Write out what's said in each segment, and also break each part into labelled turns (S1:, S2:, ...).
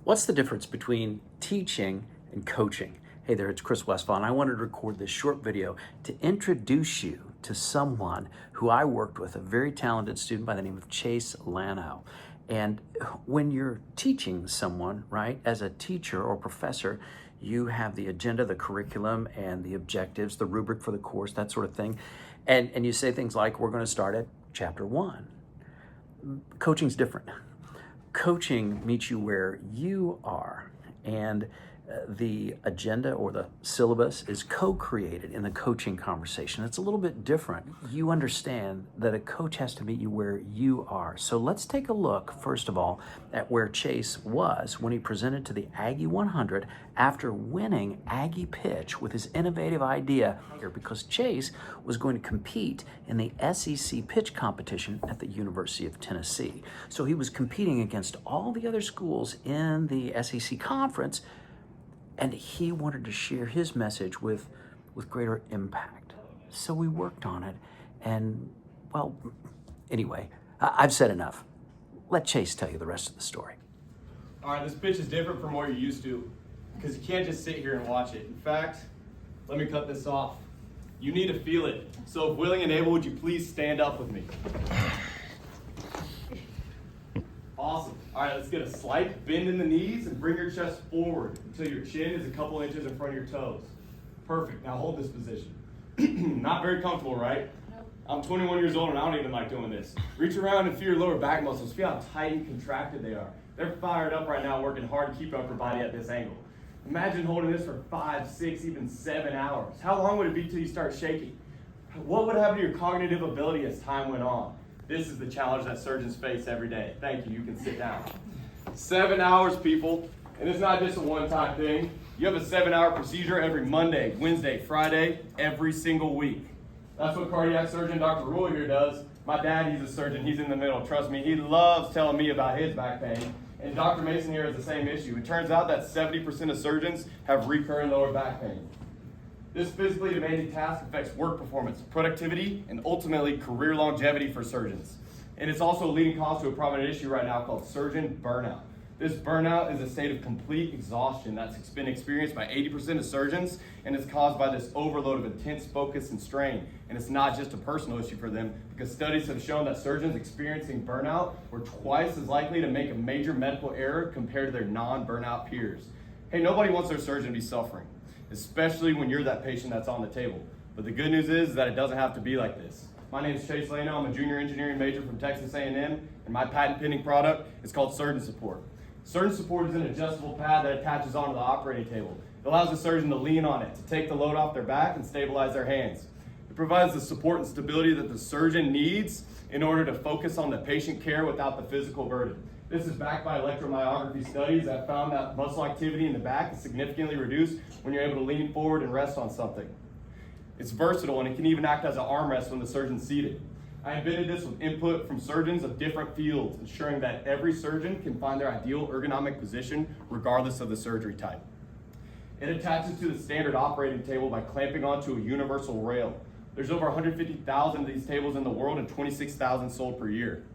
S1: What's the difference between teaching and coaching? Hey there, it's Chris Westfall, and I wanted to record this short video to introduce you to someone who I worked with, a very talented student by the name of Chase Lano. And when you're teaching someone, right, as a teacher or professor, you have the agenda, the curriculum, and the objectives, the rubric for the course, that sort of thing. And you say things like, we're going to start at chapter 1. Coaching's different. Coaching meets you where you are, and the agenda or the syllabus is co-created in the coaching conversation. It's a little bit different. You understand that a coach has to meet you where you are. So let's take a look, first of all, at where Chase was when he presented to the Aggie 100 after winning Aggie Pitch with his innovative idea here, because Chase was going to compete in the SEC pitch competition at the University of Tennessee. So he was competing against all the other schools in the SEC conference, and he wanted to share his message with greater impact. So we worked on it, and well, anyway, I've said enough. Let Chase tell you the rest of the story.
S2: All right, this pitch is different from what you're used to, because you can't just sit here and watch it. In fact, let me cut this off. You need to feel it. So if willing and able, would you please stand up with me? Awesome. All right, let's get a slight bend in the knees and bring your chest forward until your chin is a couple inches in front of your toes. Perfect. Now hold this position. Not very comfortable, right? I'm 21 years old and I don't even like doing this. Reach around and feel your lower back muscles. Feel how tight and contracted they are. They're fired up right now, working hard to keep upper body at this angle. Imagine holding this for 5, 6, even 7 hours. How long would it be till you start shaking? What would happen to your cognitive ability as time went on? This is the challenge that surgeons face every day. Thank you, you can sit down. 7 hours, people, and it's not just a one-time thing. You have a 7-hour procedure every Monday, Wednesday, Friday, every single week. That's what cardiac surgeon Dr. Rule here does. My dad, he's a surgeon, he's in the middle, trust me. He loves telling me about his back pain. And Dr. Mason here has the same issue. It turns out that 70% of surgeons have recurring lower back pain. This physically demanding task affects work performance, productivity, and ultimately career longevity for surgeons. And it's also a leading cause to a prominent issue right now called surgeon burnout. This burnout is a state of complete exhaustion that's been experienced by 80% of surgeons, and it's caused by this overload of intense focus and strain. And it's not just a personal issue for them, because studies have shown that surgeons experiencing burnout were twice as likely to make a major medical error compared to their non-burnout peers. Hey, nobody wants their surgeon to be suffering, especially when you're that patient that's on the table. But the good news is that it doesn't have to be like this. My name is Chase Lano. I'm a junior engineering major from Texas A&M, and my patent pending product is called Surgeon Support. Surgeon Support is an adjustable pad that attaches onto the operating table. It allows the surgeon to lean on it to take the load off their back and stabilize their hands. It provides the support and stability that the surgeon needs in order to focus on the patient care without the physical burden. This is backed by electromyography studies that found that muscle activity in the back is significantly reduced when you're able to lean forward and rest on something. It's versatile, and it can even act as an armrest when the surgeon's seated. I invented this with input from surgeons of different fields, ensuring that every surgeon can find their ideal ergonomic position regardless of the surgery type. It attaches to the standard operating table by clamping onto a universal rail. There's over 150,000 of these tables in the world and 26,000 sold per year.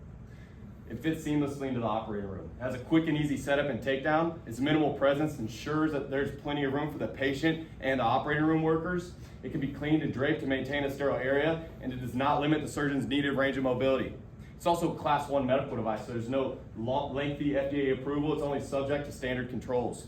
S2: It fits seamlessly into the operating room. It has a quick and easy setup and takedown. Its minimal presence ensures that there's plenty of room for the patient and the operating room workers. It can be cleaned and draped to maintain a sterile area, and it does not limit the surgeon's needed range of mobility. It's also a Class 1 medical device, so there's no lengthy FDA approval. It's only subject to standard controls.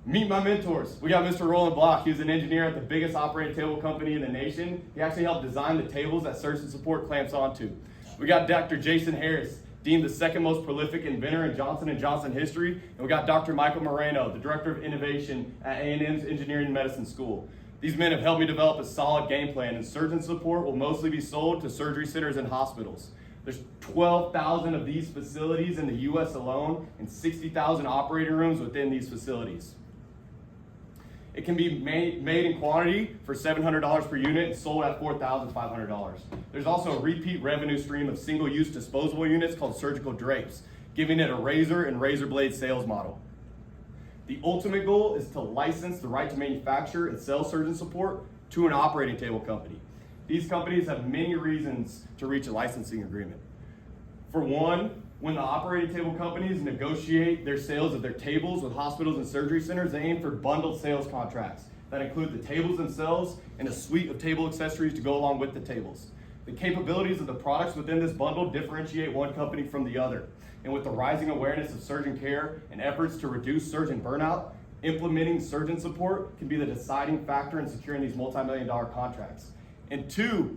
S2: Meet my mentors. We got Mr. Roland Block. He was an engineer at the biggest operating table company in the nation. He actually helped design the tables that Surgeon Support clamps onto. We got Dr. Jason Harris, deemed the second most prolific inventor in Johnson & Johnson history. And we got Dr. Michael Moreno, the Director of Innovation at A&M's Engineering and Medicine School. These men have helped me develop a solid game plan, and Surgeon Support will mostly be sold to surgery centers and hospitals. There's 12,000 of these facilities in the US alone, and 60,000 operating rooms within these facilities. It can be made in quantity for $700 per unit and sold at $4,500. There's also a repeat revenue stream of single-use disposable units called surgical drapes, giving it a razor and razor blade sales model. The ultimate goal is to license the right to manufacture and sell Surgeon Support to an operating table company. These companies have many reasons to reach a licensing agreement. For one, When the operating table companies negotiate their sales of their tables with hospitals and surgery centers, they aim for bundled sales contracts that include the tables themselves and a suite of table accessories to go along with the tables. The capabilities of the products within this bundle differentiate one company from the other. And with the rising awareness of surgeon care and efforts to reduce surgeon burnout, implementing surgeon support can be the deciding factor in securing these multi-million-dollar contracts. And two,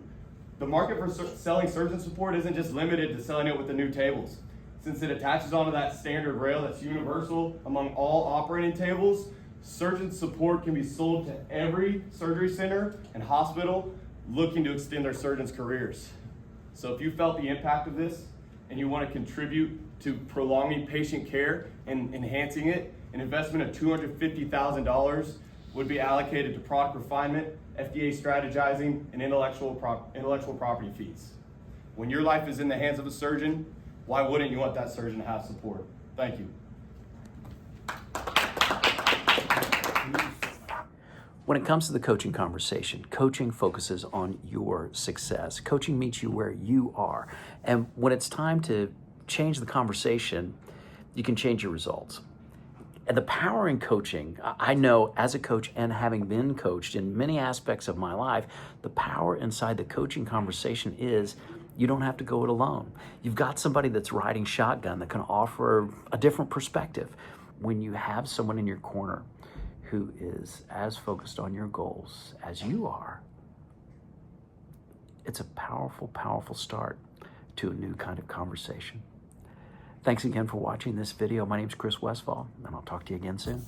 S2: the market for selling surgeon support isn't just limited to selling it with the new tables. Since it attaches onto that standard rail that's universal among all operating tables, surgeon support can be sold to every surgery center and hospital looking to extend their surgeons' careers. So if you felt the impact of this and you want to contribute to prolonging patient care and enhancing it, an investment of $250,000 would be allocated to product refinement, FDA strategizing, and intellectual property fees. When your life is in the hands of a surgeon, why wouldn't you want that surgeon to have support? Thank you.
S1: When it comes to the coaching conversation, coaching focuses on your success. Coaching meets you where you are. And when it's time to change the conversation, you can change your results. And the power in coaching, I know as a coach and having been coached in many aspects of my life, the power inside the coaching conversation is you don't have to go it alone. You've got somebody that's riding shotgun that can offer a different perspective. When you have someone in your corner who is as focused on your goals as you are, it's a powerful, powerful start to a new kind of conversation. Thanks again for watching this video. My name is Chris Westfall, and I'll talk to you again soon.